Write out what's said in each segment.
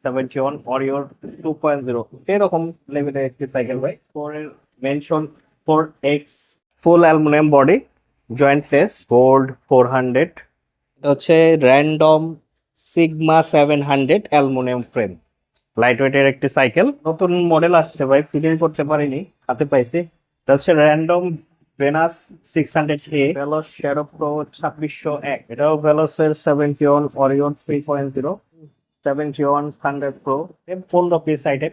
71 Warrior 2.0 এরকম লেভেলের একটি সাইকেল ভাই। পরের মেনশন 4X ফুল অ্যালুমিনিয়াম বডি, জয়েন্টলেস, গোল্ড 400। এটা হচ্ছে random sigma 700 aluminium frame, light ওয়েটের একটি সাইকেল। নতুন মডেল আসছে ভাই, ফিটিং করতে পারিনি, হাতে পাইছি। এটা হচ্ছে random Venus 600A Veloce Shadow Pro 2601। এটাও ভেলোসের 71 Orion 3.0 71 Thunder Pro. 15 piece item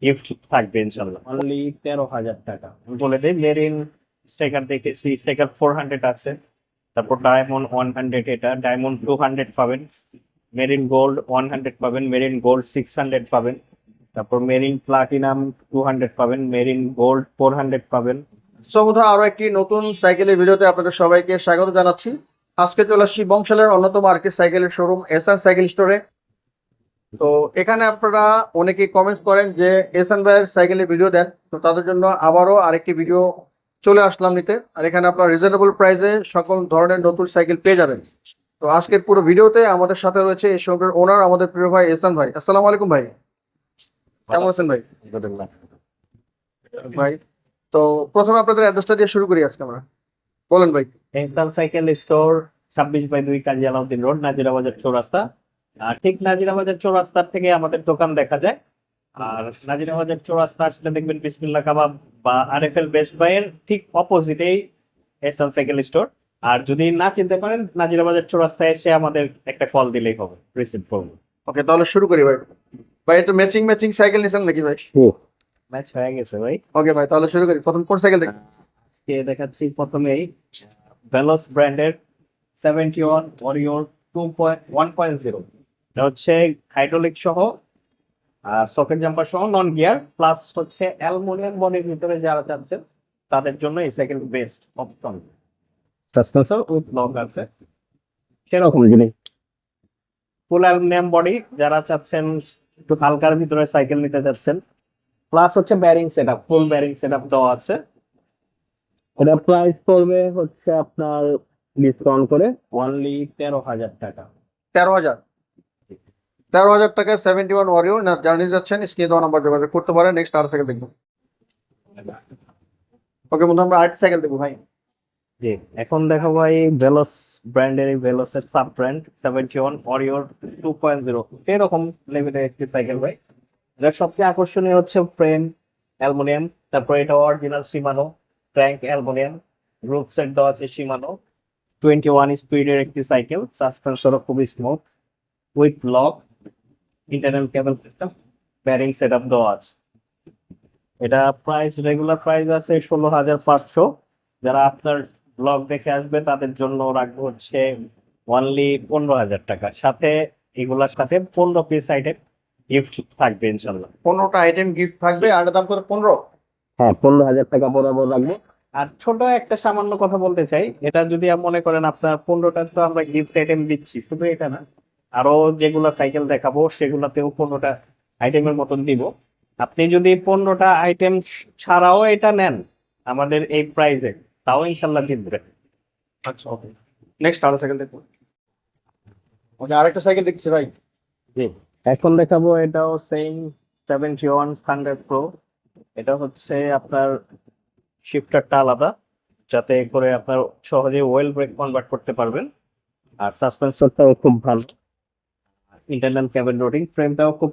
gift থাকবে ইনশাল্লাহ, অনলি 13,000 টাকা। আমি বলে দিই, মেরিন স্টেকার দেখেছি, স্টেকার 400 আছে, তারপর ডায়মন্ড 100, এটা ডায়মন্ড 200 পাবেন, মেরিন গোল্ড 100 পাবেন, মেরিন গোল্ড 600 পাবেন, তারপর মেরিন প্লাটিনাম 200 পাবেন, মেরিন গোল্ড 400 পাবেন। বন্ধুরা, আরো একটি নতুন সাইকেলের ভিডিওতে আপনাদের সবাইকে স্বাগত জানাচ্ছি। আজকে চলে আসছি বংশালের অন্যতম আরকি সাইকেলের শোরুম এসএন সাইকেল স্টোরে। তো এখানে আপনারা অনেকেই কমেন্টস করেন যে এসএন ভাইয়ের সাইকেলের ভিডিও দেন, তো তাদের জন্য আবারও আরেকটি ভিডিও চলে আসলাম নিতে। আর এখানে আপনারা রিজনেবল প্রাইসে সকল ধরনের নতুন সাইকেল পেয়ে যাবেন। তো আজকের পুরো ভিডিওতে আমাদের সাথে রয়েছে এই শোরুমের ওনার, আমাদের প্রিয় ভাই এসএন ভাই। আসসালামু আলাইকুম ভাই, কেমন আছেন ভাই? ভাই, তো প্রথমে আপনাদের অ্যাড্রেসটা দিয়ে শুরু করি আজকে আমরা, বলেন ভাই। এহসান সাইকেল স্টোর 26/2 কাজী আলাউদ্দিন রোড, নাজিরা বাজার চৌরাস্তা। আর ঠিক নাজিরা বাজার চৌরাস্তার থেকে আমাদের দোকান দেখা যায়। আর নাজিরা বাজার চৌরাস্তা আসলে দেখবেন বিসমিল্লাহ কাবাব বা আরএফএল বেস্ট বাইয়ের ঠিক অপোজিটেই এহসান সাইকেল স্টোর। আর যদি না চিনতে পারেন, নাজিরা বাজার চৌরাস্তায় এসে আমাদের একটা কল দিলেই হবে, রিসিভ করবো। ওকে, তাহলে শুরু করি ভাই। ভাই, এটা ম্যাচিং ম্যাচিং সাইকেল নিছেন নাকি ভাই? ম্যাচ হয়ে গেছে ভাই। ওকে ভাই, তাহলে শুরু করি। প্রথম কোন সাইকেল দেখি? কে দেখাচ্ছি প্রথমেই ভেলোস ব্র্যান্ডের 71 ওরিওর 1.0। এটা হচ্ছে হাইড্রোলিক সহ, সকেট জাম্পার সহ, নন গিয়ার, প্লাস হচ্ছে অ্যালুমিনিয়াম বডির ভিতরে যারা চাচ্ছেন তাদের জন্য এই cycle best option. সাসপেন্সর with lock আছে, সেরকম জিনিস। ফুল অ্যালুমিনিয়াম বডি যারা চাচ্ছেন, একটু হালকার ভিতরে সাইকেল নিতে চাচ্ছেন, প্লাস হচ্ছে ব্যারিং সেটআপ, ফুল ব্যারিং সেটআপ দেওয়া আছে। এটা প্রাইস পড়বে হচ্ছে আপনার ডিসকাউন্ট করে অনলি 13,000 টাকা। 13,000? 13,000 টাকায় 71 ওয়ারিও না জার্নি যাচ্ছেন, স্ক্রিনে দেওয়া নাম্বার যোগাযোগ করতে পারেন। নেক্সট আর সাইকেল দেখবো। ওকে বন্ধু, আমরা আরেকটা সাইকেল দেখবো ভাই। জি, এখন দেখো ভাই, ভেলোস ব্র্যান্ডের, এই ভেলোসের সাব ব্র্যান্ড 71 ওরিওর 2.0 এরকম লেভেলের একটি সাইকেল ভাই। এটার সবচেয়ে আকর্ষণীয় হচ্ছে ফ্রেম অ্যালুমিনিয়াম, তারপর এটা original শিমানো trunk aluminium, group set দেওয়া আছে শিমানো। 21 স্পিডের একটি সাইকেল, সাসপেন্সরও খুবই smooth, with lock, internal cable system, bearing set up দেওয়া আছে। এটা প্রাইস, রেগুলার প্রাইস আছে 16,500। যারা আপনার ব্লগ দেখে আসবে তাদের জন্য রাখবো হচ্ছে অনলি 15,000 টাকা। সাথে এগুলার সাথে 15 পিস আইটেম গিফট থাকবে ইনশাল্লাহ। 15টা আইটেম গিফট থাকবে, আর এটার দাম কত? 15? হ্যাঁ, 15,000 টাকা বরাবর রাখবো। আর ছোট একটা সামান্য কথা বলতে চাই, এটা যদি মনে করেন আপনার 15টা তো আমরা গিফট আইটেম দিচ্ছি, শুধু এটা না, আরো যেগুলা সাইকেল দেখাবো সেগুলাতেও 15টা আইটেমের মতন দিব। আপনি যদি 15টা আইটেম ছাড়াও এটা নেন আমাদের এই প্রাইসে, তাও ইনশাল্লাহ জিতবে। আচ্ছা, ওকে। নেক্সট আর সাইকেল দেখবো। ওকে, আরেকটা সাইকেল দেখছি ভাই। জি, এখন দেখাবো এটাও সেম 71 থান্ডার প্রো। এটা হচ্ছে আপনার শিফটারটা আলাদা, যাতে করে আপনার সহজে ওয়েল ব্রেক কনভার্ট করতে পারবেন। আর সাসপেন্সরটাও খুব ভালো, ইন্টারনাল ক্যাবিন রোডিং, ফ্রেমটাও খুব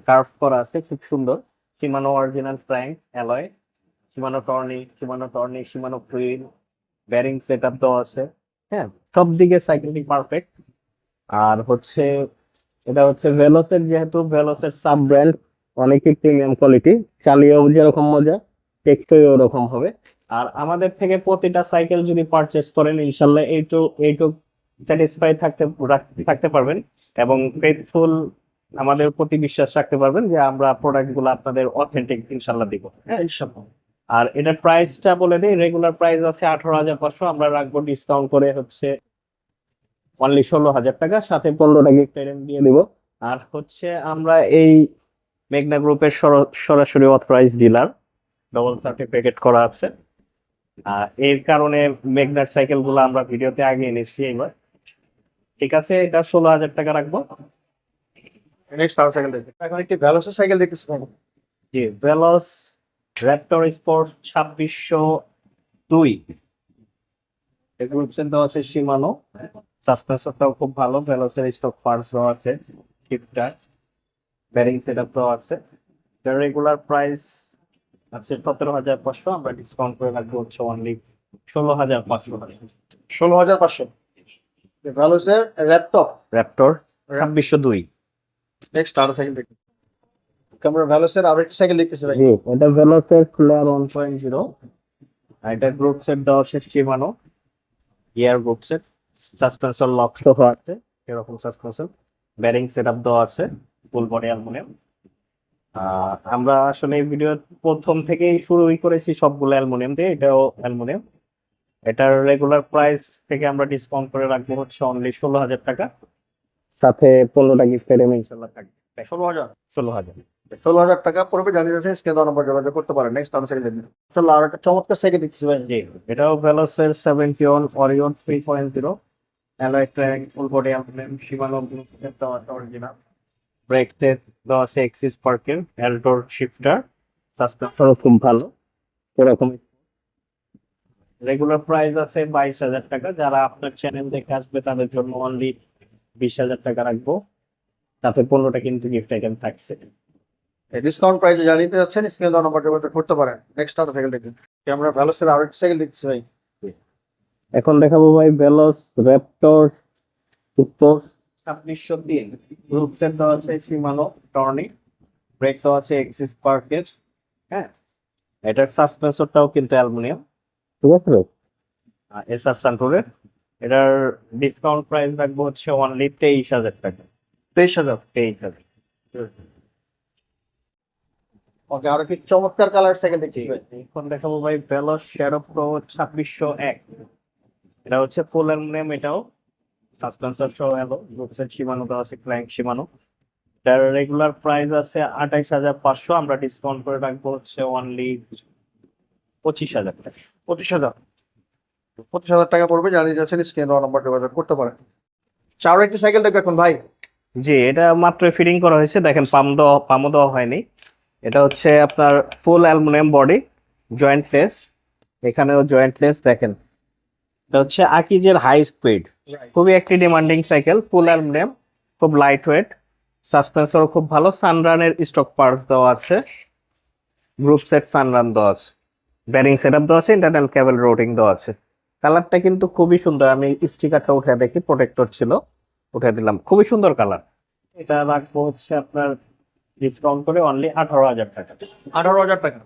কার্ভ করা আছে, খুব সুন্দর। শিমানো original prime alloy, শিমানো Tourney, শিমানো fluid, bearing set up দেওয়া আছে। হ্যাঁ, সব দিকে সাইকেলটি পারফেক্ট। আর হচ্ছে এটা হচ্ছে ভেলোসের, যেহেতু ভেলোসের সাব ব্র্যান্ড, অনেকই প্রিমিয়াম কোয়ালিটি, চালিয়েও যেরকম মজা, টেকসই ওরকম হবে। আর আমাদের থেকে প্রতিটা সাইকেল যদি পারচেস করেন ইনশাল্লাহ এইটু স্যাটিসফাই থাকতে পারবেন, এবং ফেথফুল আমাদের প্রতি বিশ্বাস রাখতে পারবেন যে আমরা প্রোডাক্ট গুলো আপনাদের অথেন্টিক ইনশাল্লাহ দিব। হ্যাঁ, ইনশাল্লাহ। আর এটার প্রাইসটা বলে দিই, রেগুলার প্রাইস আছে 18,500, আমরা রাখবো ডিসকাউন্ট করে হচ্ছে অনলি 16,000 টাকা, সাথে 15টা গিফট আইটেম দিয়ে দিব। আর হচ্ছে আমরা এই মেঘনা গ্রুপের সরাসরি অথরাইজ ডিলার, ডবল সার্টিফিকেট করা আছে। এর কারণে মেঘনার সাইকেল গুলো আমরা ভিডিওতে আগে এনেছি এবার। ঠিক আছে, এটা 16,000 টাকা রাখবো। নেক্সট আর সাইকেল দেখি, এখন একটি ভেলোসের সাইকেল দেখতেছি ভাই। জি ভেলোস র্যাপটর স্পোর্ট 2602 এগুলো দেওয়া আছে শিমানো। সাসপেন্সরটাও খুব ভালো, ভেলোসের স্টক পার্টস দেওয়া আছে, শিফটার, ব্যারিং সেটআপ দেওয়া আছে। এটার রেগুলার প্রাইস আছে 17,500, আমরা ডিসকাউন্ট করে রাখবো হচ্ছে অনলি 16,500 টাকা। 16,500 ভেলোসের ল্যাপটপ। র্যাপটর 2602। নেক্সট আর সাইকেল দেখি, আমরা ভেলোসের আরো একটি সাইকেল দেখতেছি ভাই। জি এটা ভেলোসের স্লেয়ার 1.0, আর এটা গ্রুপ সেট দেওয়া আছে শিমানো, গিয়ার গ্রুপ সেট, সাসপেন্সর লক সহ আছে, এরকম সাসপেন্সর, ব্যারিং সেটআপ দেওয়া আছে, ফুল বডি অ্যালুমিনিয়াম। আমরা আসলে এই ভিডিও প্রথম থেকেই শুরুই করেছি সবগুলো অ্যালুমিনিয়াম দিয়ে, এটাও অ্যালুমিনিয়াম। এটার রেগুলার প্রাইস থেকে আমরা ডিসকাউন্ট করে রাখবো হচ্ছে অনলি 16,000 টাকা, সাথে 15টা গিফটের ইনশাল্লাহ থাকবে। 16,000 16,000। 16,000 টাকা পড়বে, জানিয়ে যাচ্ছে স্ক্রিনে দেওয়া নম্বর যোগাযোগ করতে পারেন। নেক্সট আর সাইকেল দেখি, চলো আর একটা চমৎকার সাইকেল দেখতেছি ভাই। জি এটাও ভেলোসের 71 Orion 3.0, alloy track, full body aluminium, Shimano ব্লুটুথের দেওয়া আছে অরিজিনাল, ব্রেক সেট দেওয়া আছে এক্সিস পার্কের, অ্যালটোর শিফটার, সাসপেন্সরও খুব ভালো এরকম। রেগুলার প্রাইস আছে 22,000 টাকা, যারা আপনার চ্যানেল দেখে আসবে তাদের জন্য অনলি 20,000 টাকা রাখবো, তাতে 15টা কিন্তু গিফট আইটেম থাকছে। ডিসকাউন্ট প্রাইসে জানিয়ে যাচ্ছেন, স্ক্রিনে দেওয়া নম্বর যোগাযোগ করতে পারেন। নেক্সট আর সাইকেল দেখি, আমরা ভেলোসের আরো একটি সাইকেল দেখতেছি ভাই। এখন দেখাবো ভাই ভেলোস র্যাপটর স্পোর্ট 2603, গ্রুপ সেট দেওয়া আছে শিমানো টর্নি, ব্রেক দেওয়া আছে এক্সিস পার্কের। হ্যাঁ এটার সাসপেন্সরটাও কিন্তু অ্যালুমিনিয়াম, ঠিক আছে। আর এসআর সান্টুরের, এটার ডিসকাউন্ট প্রাইস রাখবো হচ্ছে অনলি 23,000 টাকা। 23,000। 23,000। ওকে, আরো কি চমৎকার কালার সাইকেল দেখতেছি ভাই। এখন দেখাবো ভাই ভেলোস শ্যাডো প্রো 2601, এটা হচ্ছে ফুল অ্যালুমিনিয়াম, এটাও সাসপেন্সর সহ এলো, গ্রুপ সেট শিমানো দেওয়া আছে, ক্ল্যাঙ্ক শিমানো। এটার রেগুলার প্রাইস আছে 28,500, আমরা ডিসকাউন্ট করে রাখবো হচ্ছে অনলি 25,000 টাকা। 25,000। 25,000 টাকা পড়বে, জানিয়ে যাচ্ছেন স্ক্রিনে দেওয়া নম্বর যোগাযোগ করতে পারেন। চারো একটি সাইকেল দেখো এখন ভাই। জি এটা মাত্র ফিটিং করা হয়েছে, দেখেন পামও দেওয়া হয়নি। এটা হচ্ছে আপনার ফুল অ্যালুমিনিয়াম বডি, জয়েন্টলেস, এখানেও জয়েন্টলেস দেখেন। এটা হচ্ছে আকিজের হাই স্পিড, খুবই একটি ডিমান্ডিং সাইকেল, ফুল অ্যালুমিনিয়াম, খুব লাইট ওয়েট, সাসপেন্সরও খুব ভালো, সানরানের স্টক পার্টস দেওয়া আছে, গ্রুপ সেট সানরান দেওয়া আছে, ব্যারিং সেটআপ দেওয়া আছে, ইন্টারনাল কেবল রোটিং দেওয়া আছে। কালারটা কিন্তু খুবই সুন্দর, আমি স্টিকারটা উঠে দেখি, প্রোটেক্টর ছিল উঠে দিলাম, খুবই সুন্দর কালার। এটা রাখবো হচ্ছে আপনার ডিসকাউন্ট করে অনলি 18,000 টাকা। 18,000 টাকা।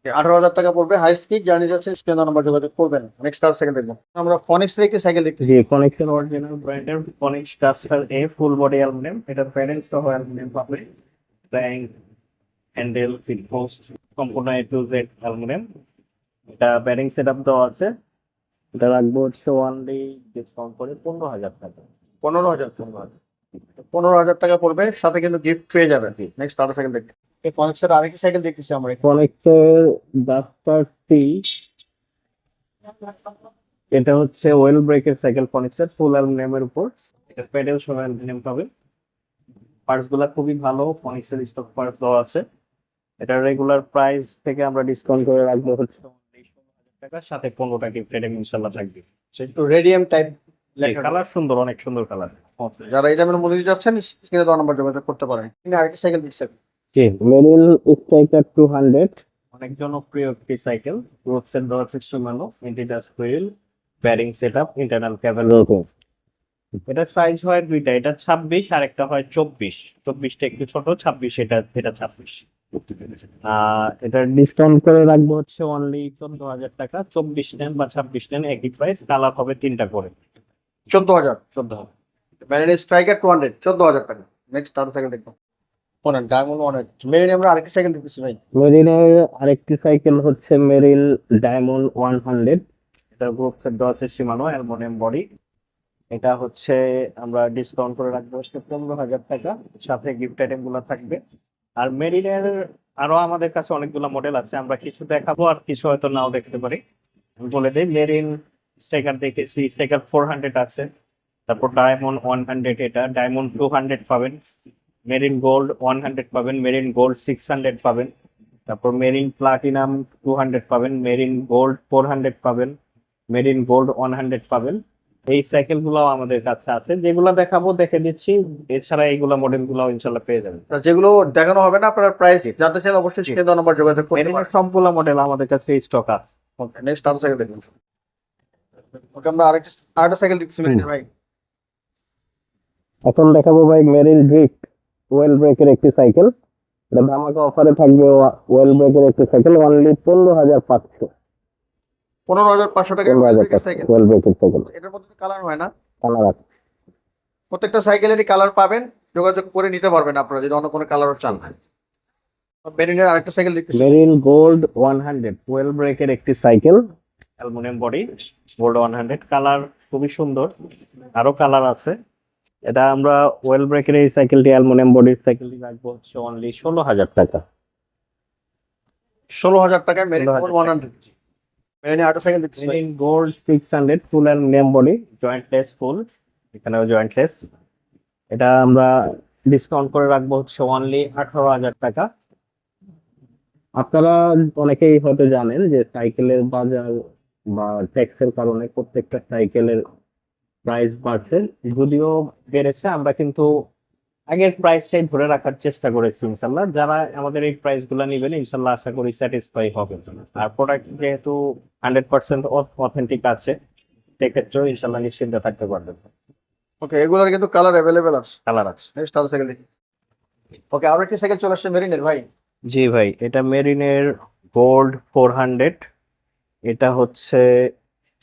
18,000 টাকা পড়বে, হাই স্পিড, জানিয়ে যাচ্ছেন স্ক্রিনে দেওয়া নম্বর যোগাযোগ করবেন। নেক্সট আর সাইকেল দেখবো, আমরা ফনিক্স এর একটি সাইকেল দেখতেছি। জি ফনিক্সের অরিজিনাল ব্র্যান্ডের ফনিক্স ডাস্টার এ, ফুল বডি অ্যালুমিনিয়াম, এটা প্যারেন্ট সহ অ্যালুমিনিয়াম পাবে, ট্যাঙ্ক, হ্যান্ডেল, সিট পোস্ট সম্পূর্ণ A to Z অ্যালুমিনিয়াম। এটা ব্যারিং সেটআপ দেওয়া আছে, এটা রাখবো হচ্ছে অনলি ডিসকাউন্ট করে 15,000 টাকা। 15,000। 15,000 টাকা পড়বে, সাথে কিন্তু গিফট পেয়ে যাবেন। নেক্সট আর সাইকেল দেখি, এই ফনিক্সের আরেকটি সাইকেল দেখতেছি আমরা। ফনিক্সের ডাস্টার সি, এটা হচ্ছে ওয়েল ব্রেকের সাইকেল, ফনিক্সের ফুল অ্যালুমিনিয়ামের উপর, এটা প্যাডেল সহ অ্যালুমিনিয়াম পাবে, পার্টস গুলা খুবই ভালো, ফনিক্সের স্টক পার্টস দেওয়া আছে। এটা রেগুলার প্রাইস থেকে আমরা ডিসকাউন্ট করে রাখবো হচ্ছে only 16,000 টাকা, সাথে 15টা গিফট আইটেম ইনশাল্লাহ থাকবে। একটু রেডিয়াম টাইপ লেখা। কালার সুন্দর, অনেক সুন্দর কালার। যারা এই দামের মধ্যে যাচ্ছেন, স্ক্রিনে দেওয়া নম্বর যোগাযোগ করতে পারেন। আরেকটি সাইকেল দেখছেন, মেরিল স্ট্রাইকার 200, অনেক জনপ্রিয় একটি সাইকেল, গ্রুপ সেট দেওয়া আছে শিমানো, ইন্টিজাস wheel, bearing setup, internal cable routing. এটা সাইজ হয় দুইটা, এটা 26 আর একটা হয় 24, 24টা একটু ছোট, 26 এটা 26। এটার ডিসকাউন্ট করে রাখবো হচ্ছে অনলি 14,000 টাকা, 24 নেন বা 26 নেন একই প্রাইস, কালার হবে 3টা করে। 14,000। 14,000। মেরিন স্ট্রাইকার 200, 14,000 টাকা। নেক্সট আর সাইকেল দেখবো, ডায়মন্ড 100। মেরিন আমরা আরেকটি সাইকেল দেখতেছি ভাই। মেরিনের আরেকটি সাইকেল হচ্ছে মেরিল ডায়মন্ড 100, এটা গ্রুপ সেট দেওয়া আছে শিমানো, অ্যালুমিনিয়াম বডি। এটা হচ্ছে আমরা ডিসকাউন্ট করে রাখবো হচ্ছে 15,000 টাকা, সাথে গিফট আইটেম গুলো থাকবে। আর মেরিনের আরো আমাদের কাছে অনেকগুলো মডেল আছে, আমরা কিছু দেখাবো আর কিছু হয়তো নাও দেখতে পারি। আমি বলে দিই, মেরিন স্ট্রাইকার দেখেছি, স্ট্রাইকার 400 আছে, তারপর ডায়মন্ড 100, এটা ডায়মন্ড 200 পাবেন, মেরিন গোল্ড 100 পাবেন, মেরিন গোল্ড 600 পাবেন, তারপর মেরিন প্লাটিনাম 200 পাবেন, মেরিন গোল্ড 400 পাবেন, মেরিন গোল্ড 100 পাবেন। এই সাইকেল গুলো আমাদের কাছে আছে, যেগুলো দেখাবো দেখে দিচ্ছি। এছাড়া এইগুলা মডেল গুলো ইনশাল্লাহ পেয়ে যাবেন। তা যেগুলো দেখানো হবে না আপনার প্রাইস জানতে চাইলে অবশ্যই জি। স্ক্রিনে দেওয়া নাম্বার যোগাযোগ করতে মেরিনের পারেন। সবগুলা মডেল আমাদের কাছে স্টক আছে। ওকে, নেক্সট আরেকটা সাইকেল দেখুন। ওকে, আমরা আরেকটা সাইকেল দেখছি ভাই। এখন দেখাবো ভাই মেরিন ড্রিফট ওয়েল ব্রেকের একটি সাইকেল। এটা ধামাকা অফারে থাকবে। ওয়েল ব্রেকের একটি সাইকেল অনলি 15,500। 15,500 টাকা 15,500 সাইকেল। ওয়েল ব্রেকের সাইকেল। এটার মধ্যে কালার হয় না? কালার আছে। প্রত্যেকটা সাইকেলেরই কালার পাবেন, যোগাযোগ করে নিতে পারবেন আপনারা যদি অন্য কোনো কালারও চান। মেরিনের আরেকটা সাইকেল দেখতেছি। মেরিন গোল্ড 100 ওয়েল ব্রেকের একটি cycle, aluminium body, gold 100। Colour খুবই সুন্দর, আরো কালার আছে। এটা আমরা ওয়েল ব্রেকের এই সাইকেলটি, অ্যালুমিনিয়াম বডির সাইকেলটি রাখবো হচ্ছে অনলি 16,000 টাকা। 16,000 টাকায় মেরিন 16,000 গোল্ড 100। মেরিনের আরেকটা সাইকেল দেখতেছি ভাই। Marine gold 600 full aluminium body, jointless full, এখানেও জয়েন্টলেস। এটা আমরা ডিসকাউন্ট করে রাখবো হচ্ছে অনলি 18,000 টাকা। আপনারা অনেকেই হয়তো জানেন যে সাইকেলের বাজার বা ট্যাক্সের কারণে প্রত্যেকটা সাইকেলের প্রাইস বাড়ছে। যদিও বেড়েছে, আমরা কিন্তু আগের প্রাইসটাই ধরে রাখার চেষ্টা করেছি ইনশাল্লাহ। যারা আমাদের এই প্রাইস গুলা নিবেন ইনশাল্লাহ আশা করি স্যাটিসফাই হবে। আর প্রোডাক্ট যেহেতু 100% অথেন্টিক আছে, সেক্ষেত্রেও ইনশাল্লাহ নিশ্চিন্তে থাকতে পারবেন। ওকে, এগুলোর কিন্তু কালার অ্যাভেলেবেল আছে। কালার আছে। নেক্সট আরেকটা সাইকেল দেখি। ওকে, আরো একটি সাইকেল চলে আসছে মেরিনের ভাই। জি ভাই, এটা মেরিনের গোল্ড 400। এটা হচ্ছে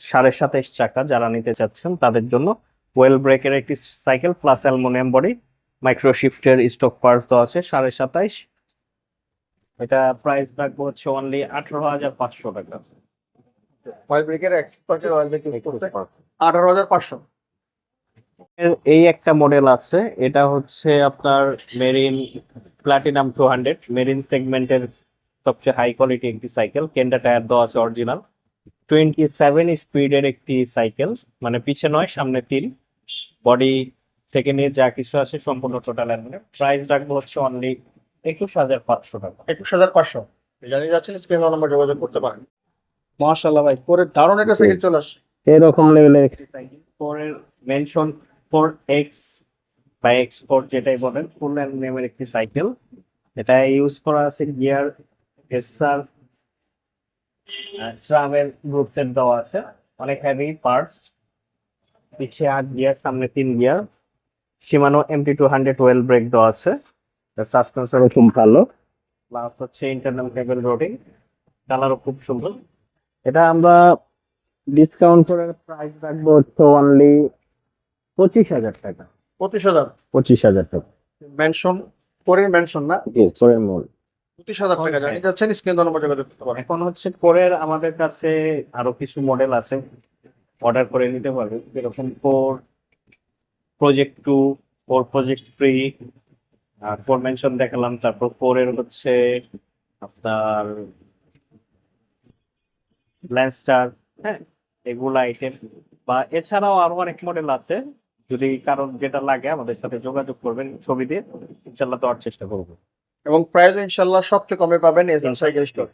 27.5 চাকা, যারা নিতে চাচ্ছেন তাদের জন্য। ওয়েল ব্রেকের একটি cycle plus aluminium body, micro শিফটের স্টক পার্টস দেওয়া আছে। 27.5। এটা প্রাইস রাখবো হচ্ছে অনলি 18,500 টাকা। অয়েল ব্রেকের এক্সপার্টের অয়েল ব্রেক ইউজ করতে 18,500। এই একটা মডেল আছে, এটা হচ্ছে আপনার মেরিন প্লাটিনাম 200, মেরিন সেগমেন্টের সবচেয়ে হাই কোয়ালিটি একটি সাইকেল। কেন্ডা টায়ার দেওয়া আছে অরিজিনাল। 27 স্পিডের একটি সাইকেল, মানে পিছে নয় সামনে 3। বডি থেকে নিয়ে যা কিছু আছে সম্পূর্ণ টোটাল অ্যালুমিনিয়াম। প্রাইস রাখবো হচ্ছে অনলি 21,500 টাকা। 21,500 জানিয়ে যাচ্ছেন, স্ক্রিনে নাম্বার যোগাযোগ করতে পারেন। মাশাআল্লাহ ভাই, পরে দারুণ একটা সাইকেল চলে আসছে। এরকম লেভেলের একটি সাইকেল, ফোরের মেনশন 4X বা X4 যেটাই বলেন, ফুল অ্যালুমিনিয়ামের একটি সাইকেল। এটা ইউজ করা আছে গিয়ার এসআর শ্রামের গ্রুপ সেট দেওয়া আছে, অনেক হেভি পার্টস। পিছে 8 গিয়ার, সামনে 3 গিয়ার। শিমানো MT200 ওয়েল ব্রেক দেওয়া আছে। সাসপেন্সরও খুব ভালো, প্লাস হচ্ছে ইন্টারনাল কেবল রোডিং। কালারও খুব সুন্দর। এটা আমরা ডিসকাউন্ট করে প্রাইস রাখবো হচ্ছে অনলি 25,000 টাকা। 25,000 25,000 টাকা। মেনশন, পরের মেনশন না, পরের মূল 25,000 টাকা জানিয়ে যাচ্ছেন, স্ক্রিনে নাম্বার যোগাযোগ করতে পারেন। এখন হচ্ছে পরের আমাদের কাছে আরো কিছু মডেল আছে, অর্ডার করে নিতে পারবেন। যেরকম 4 প্রজেক্ট 2, 4 প্রজেক্ট 3, আর 4 মেনশন দেখালাম। তারপর 4 এর হচ্ছে আপনার ল্যান্ডস্টার, হ্যাঁ, এগুলো আইটেম। বা এছাড়াও আরো অনেক মডেল আছে, যদি কারণ যেটা লাগে আমাদের সাথে যোগাযোগ করবেন, ছবি দিয়ে ইনশাল্লাহ দেওয়ার চেষ্টা করবো। এবং প্রাইস ইনশাআল্লাহ সবচেয়ে কমে পাবেন এসএন সাইকেল স্টোর।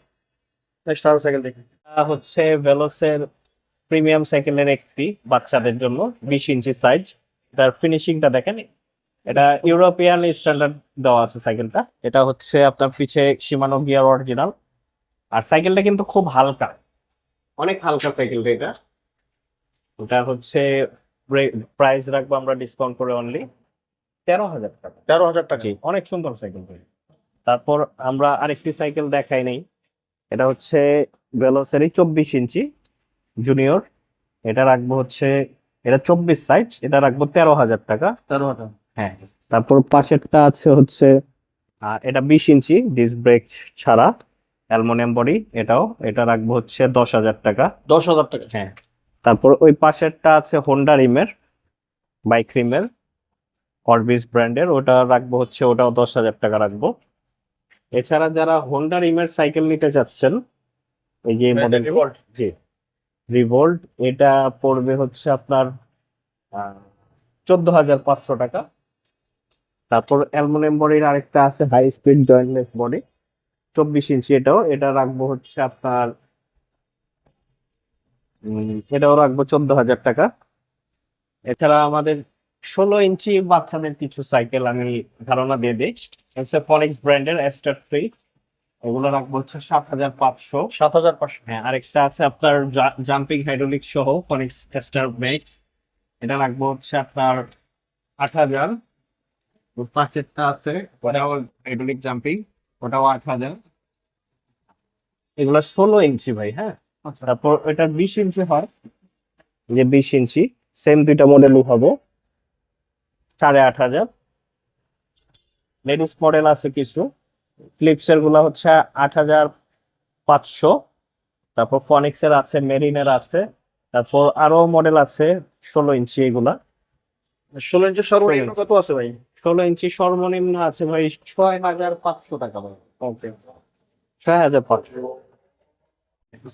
নেক্সট আরো সাইকেল দেখি। এটা হচ্ছে ভেলোসের প্রিমিয়াম সাইকেলের একটি, বাচ্চাদের জন্য 20 ইঞ্চি সাইজ। তার ফিনিশিংটা দেখেন, এটা ইউরোপিয়ান স্ট্যান্ডার্ড দেওয়া আছে সাইকেলটা। এটা হচ্ছে আপনার পিছে শিমানো গিয়ার অরিজিনাল। আর সাইকেলটা কিন্তু খুব হালকা, অনেক হালকা সাইকেলটা। এটা হচ্ছে প্রাইস রাখবো আমরা ডিসকাউন্ট করে অনলি 13,000 টাকা। 13,000 টাকা। জি, অনেক সুন্দর সাইকেল। তারপর আমরা আরেকটি সাইকেল দেখাই নেই, এটা হচ্ছে ভেলোসেরই 24 ইঞ্চি জুনিয়র। এটা রাখবো হচ্ছে, এটা 24 সাইজ, এটা রাখবো 13,000 টাকা। 13,000। হ্যাঁ। তারপর পাশেরটা আছে হচ্ছে এটা 20 ইঞ্চি ডিস্ক ব্রেক ছাড়া, অ্যালুমিনিয়াম বডি। এটা রাখবো হচ্ছে 10,000 টাকা। 10,000 টাকা। হ্যাঁ। তারপর ওই পাশেরটা আছে হোন্ডা রিমের, বাইক রিমের, অরবিস ব্র্যান্ডের। ওটা রাখবো হচ্ছে, ওটাও 10,000 টাকা রাখবো। এছাড়া যারা হোন্ডা রিমের সাইকেল নিতে চাচ্ছেন, এই যে মডেল রিভল্ট। জি রিভোল্ট, এটা পড়বে হচ্ছে আপনার 14,500 টাকা। তারপর অ্যালুমিনিয়াম বডির আরেকটা আছে হাই স্পিড জয়েন্টলেস বডি, 24 ইঞ্চি। এটা রাখবো হচ্ছে আপনার এটাও রাখবো 14,000 টাকা। এছাড়া আমাদের 16 ইঞ্চি বাচ্চাদের কিছু সাইকেল আমি ধারণা দিয়ে দিই। হচ্ছে ফনিক্স ব্র্যান্ডের এস্টার 3, এগুলো রাখবো হচ্ছে 7,500। 7,500। হ্যাঁ, আরেকটা আছে আপনার জাম্পিং হাইড্রোলিক সহ ফনিক্স এস্টার ম্যাক্স, এটা রাখবো হচ্ছে আপনার 8,000। পাঁচেরটা আছে ওটাও হাইড্রোলিক জাম্পিং, ওটাও 8,000। এগুলো 16 ইঞ্চি ভাই। হ্যাঁ, তারপর এটা 20 ইঞ্চি হয়, যে 20 ইঞ্চি সেম দুইটা মডেলই হবে 8,500। লেডিস মডেল আছে কিছু, ফ্লিপসের গুলা হচ্ছে 8,500। তারপর ফনিক্সের আছে, মেরিনের আছে, তারপর আরো মডেল আছে 16 ইঞ্চি এগুলা। 16 ইঞ্চি সর্বনিম্ন কত আছে ভাই? 16 ইঞ্চি সর্বনিম্ন আছে ভাই 6,500 টাকা ভাই। ওকে, 6,500।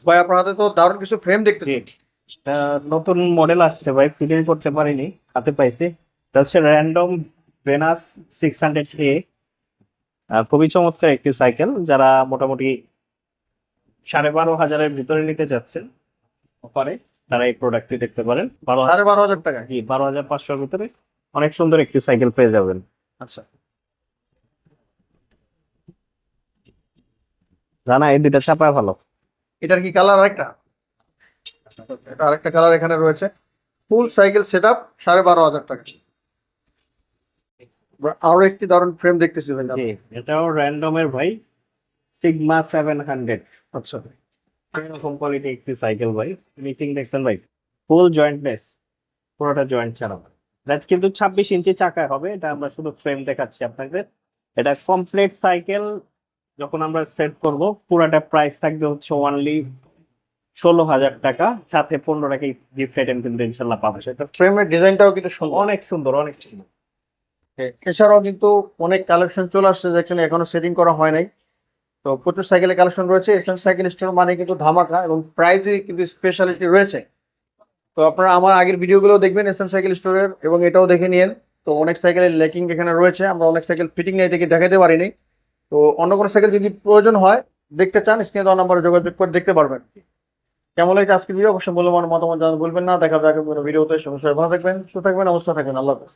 ভাই আপনার হাতে তো দারুণ কিছু ফ্রেম দেখতে নতুন মডেল আসছে ভাই, ফিটিং করতে পারিনি, হাতে পাইছি। এটা হচ্ছে র্যান্ডম ভেনাস 600A। খুবই চমৎকার একটি সাইকেল, যারা মোটামুটি 12,500-এর ভিতরে নিতে চাচ্ছেন অফারে, তারা এই প্রোডাক্টটি দেখতে পারেন। 12,500 টাকা। 12,500-এর ভিতরে অনেক সুন্দর একটি সাইকেল পেয়ে যাবেন। আচ্ছা, জানা এই দুইটা চাপায় ভালো। এটার কি কালার আরেকটা? এটা আরেকটা কালার এখানে রয়েছে। ফুল সাইকেল সেটআপ 12,500 টাকা। আরো একটি দারুণ ফ্রেম দেখতেছি ভাই। জি, এটাও র্যান্ডমের ভাই, সিগমা 700। আচ্ছা, এরকম কোয়ালিটি একটি সাইকেল ভাই। মিটিং দেখছেন ভাই, ফুল জয়েন্টলেস, পুরোটা জয়েন্ট ছাড়া। দ্যাটস কিন্তু 26 ইঞ্চি চাকা হবে, এটা আমরা শুধু ফ্রেম দেখাচ্ছি আপনাদের। এটা কমপ্লিট সাইকেল যখন আমরা সেট করব, পুরোটা প্রাইস থাকবে হচ্ছে অনলি 16,000 টাকা, সাথে 15 টাকা গিফট আইটেম কিন্তু ইনশাল্লাহ পাবো। সেটা ফ্রেমের ডিজাইনটাও কিন্তু সুন্দর। অনেক সুন্দর, অনেক সুন্দর। এছাড়াও কিন্তু অনেক কালেকশন চলে আসছে, দেখছেন এখনো সেটিং করা হয় নাই। তো প্রচুর সাইকেলের কালেকশন রয়েছে। এসএন সাইকেল স্টোর মানে কিন্তু ধামাকা, এবং প্রাইজে কিন্তু স্পেশালিটি রয়েছে। তো আপনারা আমার আগের ভিডিওগুলো দেখবেন এসএন সাইকেল স্টোরের, এবং এটাও দেখে নিন। তো অনেক সাইকেলের লেকিং এখানে রয়েছে, আমরা অনেক সাইকেল ফিটিং নিয়ে থেকে দেখাতে পারিনি। তো অন্য কোনো সাইকেল যদি প্রয়োজন হয়, দেখতে চান, স্ক্রিনে দেওয়া নাম্বারে যোগাযোগ করে দেখতে পারবেন। কেমন লাগছে আজকের ভিডিও অবশ্যই মূল্যবান মতামত জানাতে ভুলবেন না। দেখা যাবে কোনো ভিডিওতে। সবাই ভালো থাকবেন, সুস্থ থাকবেন, অবস্থা থাকবেন। আল্লাহ হাফেজ।